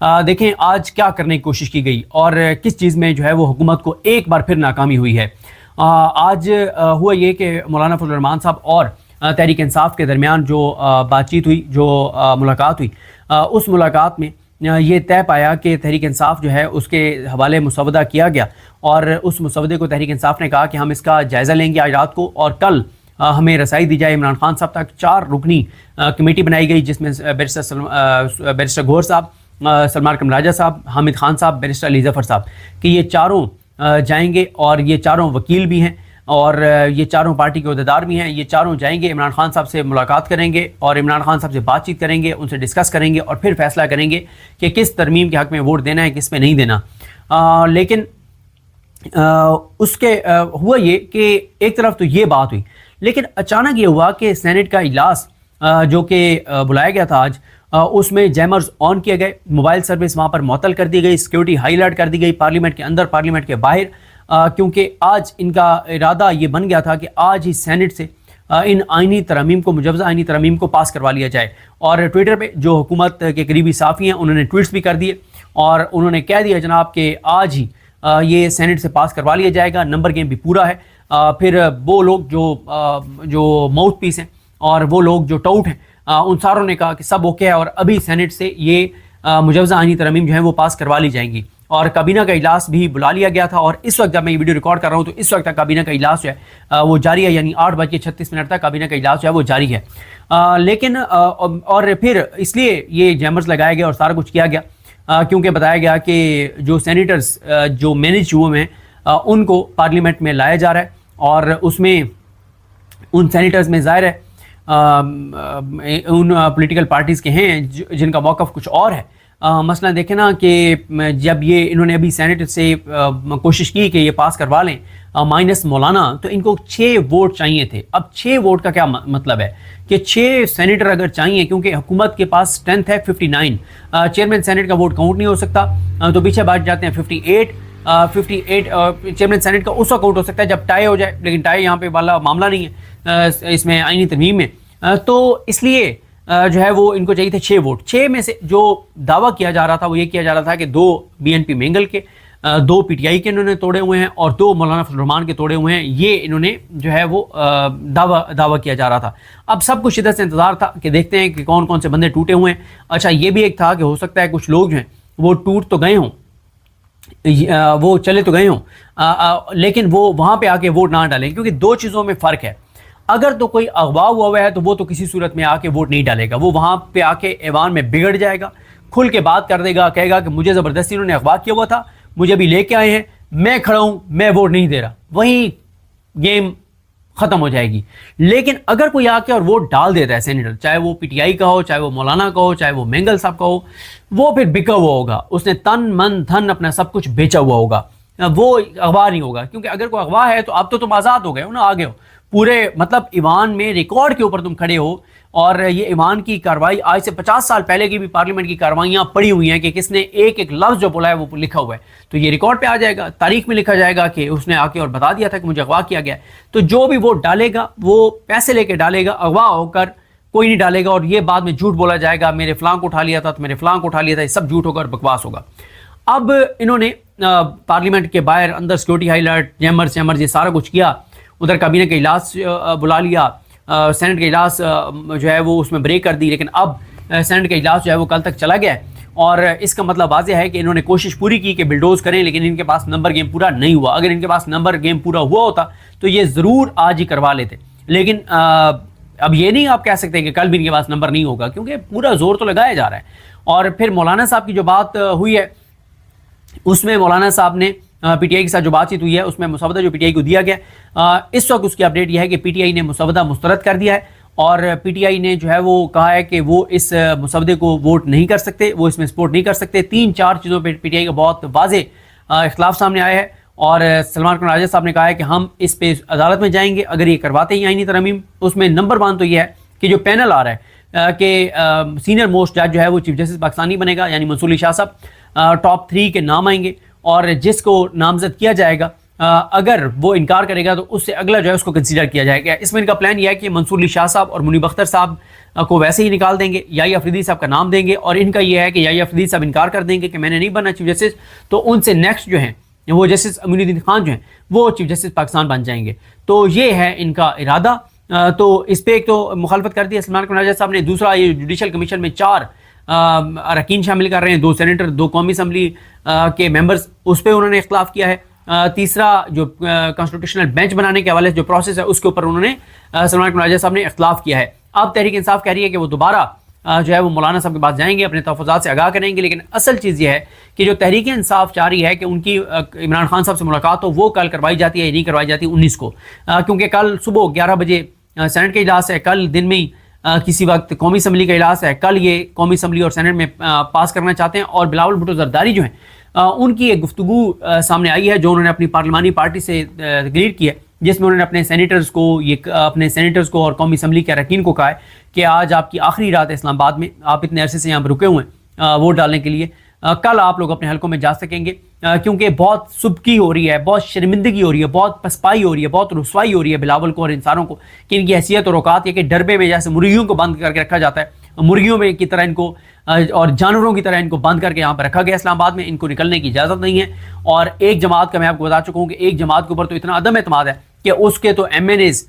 دیکھیں آج کیا کرنے کی کوشش کی گئی اور کس چیز میں جو ہے وہ حکومت کو ایک بار پھر ناکامی ہوئی ہے۔ آج ہوا یہ کہ مولانا فضل الرحمان صاحب اور تحریک انصاف کے درمیان جو بات چیت ہوئی، جو ملاقات ہوئی، اس ملاقات میں یہ طے پایا کہ تحریک انصاف جو ہے اس کے حوالے مسودہ کیا گیا، اور اس مسودے کو تحریک انصاف نے کہا کہ ہم اس کا جائزہ لیں گے آج رات کو، اور کل ہمیں رسائی دی جائے عمران خان صاحب تک۔ 4 رکنی کمیٹی بنائی گئی جس میں بیرسٹر گور صاحب، سلمان اکرم راجہ صاحب، حامد خان صاحب، بیرسٹر علی ظفر صاحب، کہ یہ چاروں جائیں گے، اور یہ چاروں وکیل بھی ہیں اور یہ چاروں پارٹی کے عہدیدار بھی ہیں۔ یہ چاروں جائیں گے، عمران خان صاحب سے ملاقات کریں گے اور عمران خان صاحب سے بات چیت کریں گے، ان سے ڈسکس کریں گے اور پھر فیصلہ کریں گے کہ کس ترمیم کے حق میں ووٹ دینا ہے، کس میں نہیں دینا۔ لیکن اس کے ہوا یہ کہ ایک طرف تو یہ بات ہوئی، لیکن اچانک یہ ہوا کہ سینٹ کا اجلاس جو کہ بلایا گیا تھا آج، اس میں جیمرز آن کیے گئے، موبائل سروس وہاں پر معطل کر دی گئی، سیکیورٹی ہائی الرٹ کر دی گئی، پارلیمنٹ کے اندر، پارلیمنٹ کے باہر، کیونکہ آج ان کا ارادہ یہ بن گیا تھا کہ آج ہی سینٹ سے ان آئینی ترامیم کو، مجوزہ آئینی ترامیم کو پاس کروا لیا جائے۔ اور ٹویٹر پہ جو حکومت کے قریبی صحافی ہیں انہوں نے ٹویٹس بھی کر دیے اور انہوں نے کہہ دیا جناب کہ آج ہی یہ سینٹ سے پاس کروا لیا جائے گا، نمبر گیم بھی پورا ہے۔ پھر وہ لوگ جو ماؤتھ پیس ہیں اور وہ لوگ جو ٹاؤٹ ہیں، ان ساروں نے کہا کہ سب اوکے ہے اور ابھی سینٹ سے یہ مجوزہ آئینی ترامیم جو ہیں وہ پاس کروا لی جائیں گی۔ اور کابینہ کا اجلاس بھی بلا لیا گیا تھا، اور اس وقت جب میں یہ ویڈیو ریکارڈ کر رہا ہوں تو اس وقت تک کابینہ کا اجلاس جو ہے وہ جاری ہے، یعنی 8:36 تک کابینہ کا اجلاس جو ہے وہ جاری ہے۔ لیکن اور پھر اس لیے یہ جیمرز لگایا گیا اور سارا کچھ کیا گیا کیونکہ بتایا گیا کہ جو سینیٹرز جو مینیج ہوئے ہیں ان کو پارلیمنٹ میں لایا جا رہا ہے، اور اس میں ان سینیٹرز میں ظاہر ہے ان پولیٹیکل پارٹیز کے ہیں جن کا موقف کچھ اور ہے۔ مثلا دیکھیں نا کہ جب یہ انہوں نے ابھی سینٹ سے کوشش کی کہ یہ پاس کروا لیں مائنس مولانا، تو ان کو 6 ووٹ چاہیے تھے۔ اب 6 ووٹ کا کیا مطلب ہے کہ 6 سینیٹر اگر چاہیے، کیونکہ حکومت کے پاس اسٹرینتھ ہے 59، چیئرمین سینٹ کا ووٹ کاؤنٹ نہیں ہو سکتا، تو پیچھے بات جاتے ہیں 58 چیئرمین سینٹ کا اس وقت کاؤنٹ ہو سکتا ہے جب ٹائی ہو جائے، لیکن ٹائی یہاں پہ والا معاملہ نہیں ہے اس میں آئینی ترمیم میں، تو اس لیے جو ہے وہ ان کو چاہیے تھے 6 ووٹ۔ 6 میں سے جو دعویٰ کیا جا رہا تھا وہ یہ کیا جا رہا تھا کہ 2 BNP مینگل کے، 2 PTI کے انہوں نے توڑے ہوئے ہیں اور 2 مولانا فضل الرحمان کے توڑے ہوئے ہیں، یہ انہوں نے جو ہے وہ دعویٰ کیا جا رہا تھا۔ اب سب کچھ شدت سے انتظار تھا کہ دیکھتے ہیں کہ کون کون سے بندے ٹوٹے ہوئے ہیں۔ اچھا یہ بھی ایک تھا کہ ہو سکتا ہے کچھ لوگ جو ہیں وہ ٹوٹ تو گئے ہوں، وہ چلے تو گئے ہوں، لیکن وہ وہاں پہ آ کے ووٹ نہ ڈالیں، کیونکہ 2 چیزوں میں فرق ہے۔ اگر تو کوئی اغوا ہوا ہے تو وہ تو کسی صورت میں آ کے ووٹ نہیں ڈالے گا، وہ وہاں پہ آ کے ایوان میں بگڑ جائے گا، کھل کے بات کر دے گا، کہے گا کہ مجھے زبردستی انہوں نے اغوا کیا ہوا تھا، مجھے بھی لے کے آئے ہیں، میں کھڑا ہوں، میں ووٹ نہیں دے رہا، وہیں گیم ختم ہو جائے گی۔ لیکن اگر کوئی آ کے اور ووٹ ڈال دیتا ہے سینیٹر، چاہے وہ PTI کا ہو، چاہے وہ مولانا کا ہو، چاہے وہ مینگل صاحب کا ہو، وہ پھر بکا ہوا ہوگا، اس نے تن من دھن اپنا سب کچھ بیچا ہوا ہوگا، وہ اغوا نہیں ہوگا، کیونکہ اگر کوئی اغوا ہے تو اب تو تم آزاد ہو گئے ہو نا، آگے ہو پورے، مطلب ایوان میں ریکارڈ کے اوپر تم کھڑے ہو، اور یہ ایوان کی کارروائی آج سے 50 سال پہلے کی بھی پارلیمنٹ کی کارروائیاں پڑی ہوئی ہیں کہ کس نے ایک ایک لفظ جو بولا ہے وہ لکھا ہوا ہے، تو یہ ریکارڈ پہ آ جائے گا، تاریخ میں لکھا جائے گا کہ اس نے آ کے اور بتا دیا تھا کہ مجھے اغوا کیا گیا ہے۔ تو جو بھی ووٹ ڈالے گا وہ پیسے لے کے ڈالے گا، اغوا ہو کر کوئی نہیں ڈالے گا، اور یہ بعد میں جھوٹ بولا جائے گا میرے فلاں کو اٹھا لیا تھا تو میرے فلاں کو اٹھا لیا تھا، یہ سب جھوٹ ہوگا اور بکواس ہوگا۔ اب انہوں نے پارلیمنٹ کے باہر اندر سیکورٹی ہائی الرٹ، جیمرز یہ سارا کچھ کیا، ادھر کابینہ کا اجلاس بلا لیا، سینٹ کا اجلاس جو ہے وہ اس میں بریک کر دی، لیکن اب سینٹ کا اجلاس جو ہے وہ کل تک چلا گیا ہے، اور اس کا مطلب واضح ہے کہ انہوں نے کوشش پوری کی کہ بلڈوز کریں، لیکن ان کے پاس نمبر گیم پورا نہیں ہوا۔ اگر ان کے پاس نمبر گیم پورا ہوا ہوتا تو یہ ضرور آج ہی کروا لیتے، لیکن اب یہ نہیں آپ کہہ سکتے کہ کل بھی ان کے پاس نمبر نہیں ہوگا، کیونکہ پورا زور تو لگایا جا رہا ہے۔ اور پھر مولانا صاحب کی جو بات ہوئی ہے اس میں مولانا صاحب نے PTI کے ساتھ جو بات چیت ہوئی ہے اس میں مسودہ جو PTI کو دیا گیا، اس وقت اس کی اپڈیٹ یہ ہے کہ PTI نے مسودہ مسترد کر دیا ہے، اور PTI نے جو ہے وہ کہا ہے کہ وہ اس مسودے کو ووٹ نہیں کر سکتے، وہ اس میں سپورٹ نہیں کر سکتے۔ 3-4 چیزوں پہ PTI کا بہت واضح اختلاف سامنے آیا ہے، اور سلمان اکرم راجہ صاحب نے کہا ہے کہ ہم اس پہ عدالت میں جائیں گے اگر یہ کرواتے ہیں آئینی ترامیم۔ اس میں نمبر 1 تو یہ ہے کہ جو پینل آ رہا ہے کہ سینئر موسٹ جج جو ہے وہ چیف جسٹس پاکستانی بنے گا، یعنی منصور علی شاہ صاحب، ٹاپ 3 کے نام آئیں گے، اور جس کو نامزد کیا جائے گا اگر وہ انکار کرے گا تو اس سے اگلا جو ہے اس کو کنسیڈر کیا جائے گا. اس میں ان کا پلان یہ ہے کہ منصور علی شاہ صاحب اور منیب اختر صاحب کو ویسے ہی نکال دیں گے, یحییٰ افریدی صاحب کا نام دیں گے, اور ان کا یہ ہے کہ یحییٰ افریدی صاحب انکار کر دیں گے کہ میں نے نہیں بننا چیف جسٹس, تو ان سے نیکسٹ جو ہیں وہ جسٹس امین الدین خان جو ہیں وہ چیف جسٹس پاکستان بن جائیں گے. تو یہ ہے ان کا ارادہ. تو اس پہ ایک تو مخالفت کر دی سلمان قناجہ صاحب نے, دوسرا یہ جوڈیشل کمیشن میں 4 اراکین شامل کر رہے ہیں, 2 سینیٹر 2 قومی اسمبلی کے ممبرز, اس پہ انہوں نے اختلاف کیا ہے. تیسرا جو کانسٹیٹیوشنل بینچ بنانے کے حوالے سے جو پروسیس ہے اس کے اوپر انہوں نے سلمان قناجہ صاحب نے اختلاف کیا ہے. اب تحریک انصاف کہہ رہی ہے کہ وہ دوبارہ جو ہے وہ مولانا صاحب کے پاس جائیں گے, اپنے تحفظات سے آگاہ کریں گے, لیکن اصل چیز یہ ہے کہ جو تحریک انصاف چاہ رہی ہے کہ ان کی عمران خان صاحب سے ملاقات ہو, وہ کل کروائی جاتی ہے یا نہیں کروائی جاتی 19 کو, کیونکہ کل صبح 11 بجے سینٹ کا اجلاس ہے, کل دن میں ہی کسی وقت قومی اسمبلی کا اجلاس ہے, کل یہ قومی اسمبلی اور سینٹ میں پاس کرنا چاہتے ہیں. اور بلاول بھٹو زرداری جو ہیں ان کی ایک گفتگو سامنے آئی ہے جو انہوں نے اپنی پارلیمانی پارٹی سے تقریر کی ہے, جس میں انہوں نے اپنے سینیٹرز کو اور قومی اسمبلی کے اراکین کو کہا ہے کہ آج آپ کی آخری رات ہے اسلام آباد میں, آپ اتنے عرصے سے یہاں پر رکے ہوئے ہیں ووٹ ڈالنے کے لیے, کل آپ لوگ اپنے حلقوں میں جا سکیں گے, کیونکہ بہت سبکی ہو رہی ہے, بہت شرمندگی ہو رہی ہے, بہت پسپائی ہو رہی ہے, بہت رسوائی ہو رہی ہے بلاول کو اور انسانوں کو, کہ ان کی حیثیت اور اوقات یہ کہ ڈربے میں جیسے مرغیوں کو بند کر کے رکھا جاتا ہے, مرغیوں میں کی طرح ان کو اور جانوروں کی طرح ان کو بند کر کے یہاں پہ رکھا گیا اسلام آباد میں, ان کو نکلنے کی اجازت نہیں ہے. اور ایک جماعت کا میں آپ کو بتا چکا ہوں کہ ایک جماعت کے اوپر تو اتنا عدم اعتماد ہے کہ اس کے تو ایم این ایز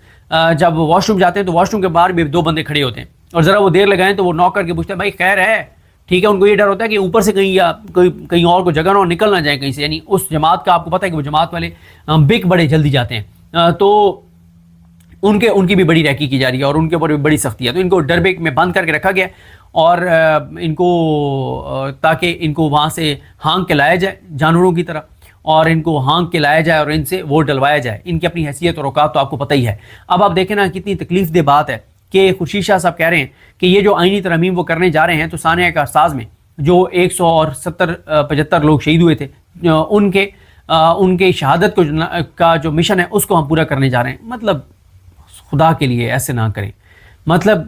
جب واش روم جاتے ہیں تو واش روم کے باہر بھی 2 بندے کھڑے ہوتے ہیں, اور ذرا وہ دیر لگائیں تو وہ نوک کر کے پوچھتے ہیں بھائی خیر ہے, ٹھیک ہے. ان کو یہ ڈر ہوتا ہے کہ اوپر سے کہیں یا کہیں اور کو جگہ نہ نکل نہ جائیں کہیں سے, یعنی اس جماعت کا آپ کو پتہ ہے کہ وہ جماعت والے بگ بڑے جلدی جاتے ہیں, تو ان کی بھی بڑی ریکی کی جا رہی ہے اور ان کے اوپر بھی بڑی سختی ہے. تو ان کو ڈربے میں بند کر کے رکھا گیا اور ان کو تاکہ ان کو وہاں سے ہانگ کے لایا جائے جانوروں کی طرح, اور ان کو ہانگ کے لایا جائے اور ان سے ووٹ ڈلوایا جائے. ان کی اپنی حیثیت اور اوقات تو آپ کو پتہ ہی ہے. اب آپ دیکھیں نا کتنی تکلیف دہ بات ہے کہ خورشید شاہ صاحب کہہ رہے ہیں کہ یہ جو آئینی ترمیم وہ کرنے جا رہے ہیں, تو سانحہ کارساز میں جو 175 لوگ شہید ہوئے تھے, ان کے شہادت کا جو مشن ہے اس کو ہم پورا کرنے جا رہے ہیں. مطلب خدا کے لیے ایسے نہ کریں. مطلب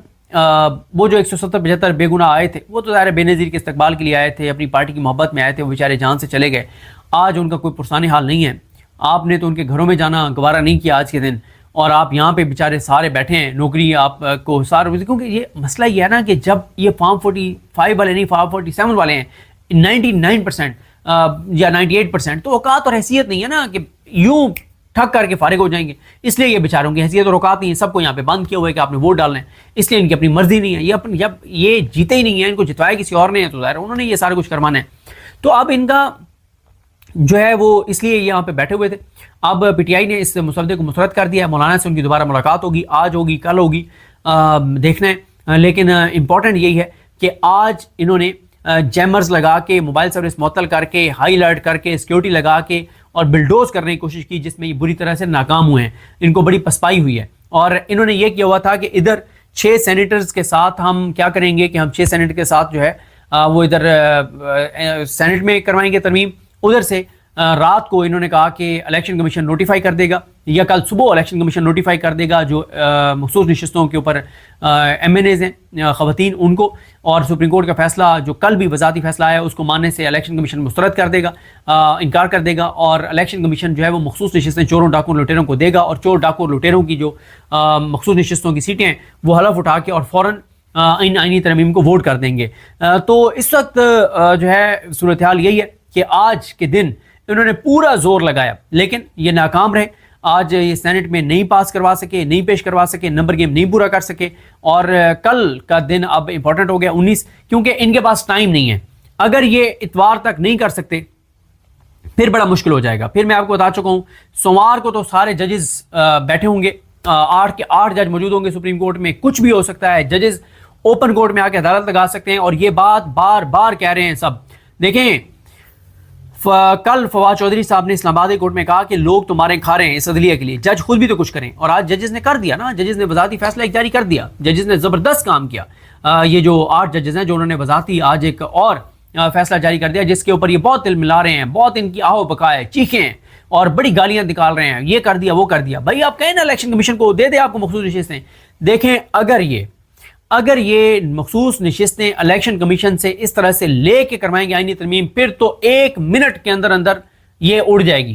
وہ جو 175 بے گناہ آئے تھے وہ تو ظاہر بے نظیر کے استقبال کے لیے آئے تھے, اپنی پارٹی کی محبت میں آئے تھے, وہ بیچارے جان سے چلے گئے. آج ان کا کوئی پرسانی حال نہیں ہے. آپ نے تو ان کے گھروں میں جانا گوارہ نہیں کیا آج کے دن, اور آپ یہاں پہ بیچارے سارے بیٹھے ہیں, نوکری آپ کو سارے, کیونکہ یہ مسئلہ یہ ہے نا کہ جب یہ فارم 45 والے نہیں فارم 47 والے ہیں 99% یا 98%, تو اوقات اور حیثیت نہیں ہے نا کہ یوں ٹھک کر کے فارغ ہو جائیں گے. اس لیے یہ بیچاروں کی حیثیت اور اوقات نہیں ہے. سب کو یہاں پہ بند کیا ہوا ہے کہ آپ نے ووٹ ڈالنا ہے, اس لیے ان کی اپنی مرضی نہیں ہے. یہ جیتے ہی نہیں ہے, ان کو جتوایا کسی اور نے ہے تو ظاہر انہوں نے یہ سارا کچھ کروانا ہے. تو اب ان کا جو ہے وہ اس لیے یہاں پہ بیٹھے ہوئے تھے. اب پی ٹی آئی نے اس مسودے کو مسترد کر دیا ہے. مولانا سے ان کی دوبارہ ملاقات ہوگی, آج ہوگی کل ہوگی, دیکھنا ہے. لیکن امپورٹنٹ یہی ہے کہ آج انہوں نے جیمرز لگا کے, موبائل سروس معطل کر کے, ہائی الرٹ کر کے, سیکیورٹی لگا کے اور بلڈوز کرنے کی کوشش کی, جس میں یہ بری طرح سے ناکام ہوئے ہیں. ان کو بڑی پسپائی ہوئی ہے. اور انہوں نے یہ کیا ہوا تھا کہ ادھر 6 سینیٹرز کے ساتھ ہم کیا کریں گے کہ ہم 6 سینیٹر کے ساتھ جو ہے وہ ادھر سینٹ میں کروائیں گے ترمیم. ادھر سے رات کو انہوں نے کہا کہ الیکشن کمیشن نوٹیفائی کر دے گا, یا کل صبح الیکشن کمیشن نوٹیفائی کر دے گا جو مخصوص نشستوں کے اوپر ایم این ایز ہیں خواتین ان کو, اور سپریم کورٹ کا فیصلہ جو کل بھی وزارتی فیصلہ آیا اس کو ماننے سے الیکشن کمیشن مسترد کر دے گا, انکار کر دے گا. اور الیکشن کمیشن جو ہے وہ مخصوص نشستیں چوروں ڈاکوں لٹیروں کو دے گا, اور چور ڈاکوں لٹیروں کی جو مخصوص نشستوں کی سیٹیں ہیں وہ حلف اٹھا کے اور فوراً ان آئینی ترمیم کو ووٹ کر دیں گے. تو اس وقت جو ہے صورتحال یہی ہے کہ آج کے دن انہوں نے پورا زور لگایا لیکن یہ ناکام رہے. آج یہ سینٹ میں نہیں پاس کروا سکے, نہیں پیش کروا سکے, نمبر گیم نہیں پورا کر سکے. اور کل کا دن اب امپورٹنٹ ہو گیا 19, کیونکہ ان کے پاس ٹائم نہیں ہے. اگر یہ اتوار تک نہیں کر سکتے پھر بڑا مشکل ہو جائے گا. پھر میں آپ کو بتا چکا ہوں سوموار کو تو سارے ججز بیٹھے ہوں گے, 8 کے 8 جج موجود ہوں گے سپریم کورٹ میں. کچھ بھی ہو سکتا ہے, ججز اوپن کورٹ میں آ کے عدالت لگا سکتے ہیں. اور یہ بات بار بار کہہ رہے ہیں سب. دیکھیں کل فواد چودھری صاحب نے اسلام آباد کورٹ میں کہا کہ لوگ تمہارے کھا رہے ہیں اس عدلیہ کے لیے, جج خود بھی تو کچھ کریں. اور آج ججز نے کر دیا نا, ججز نے وزارتی فیصلہ ایک جاری کر دیا. ججز نے زبردست کام کیا. یہ جو 8 ججز ہیں جو انہوں نے وزارتی آج ایک اور فیصلہ جاری کر دیا جس کے اوپر یہ بہت دل ملا رہے ہیں, بہت ان کی آہو بکا ہے, چیخیں ہیں اور بڑی گالیاں نکال رہے ہیں, یہ کر دیا وہ کر دیا. بھائی آپ کہیں نا الیکشن کمیشن کو دے دے آپ کو مخصوص نشستیں. دیکھیں اگر یہ مخصوص نشستیں الیکشن کمیشن سے اس طرح سے لے کے کروائیں گے آئینی ترمیم, پھر تو 1 منٹ کے اندر اندر یہ اڑ جائے گی.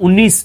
19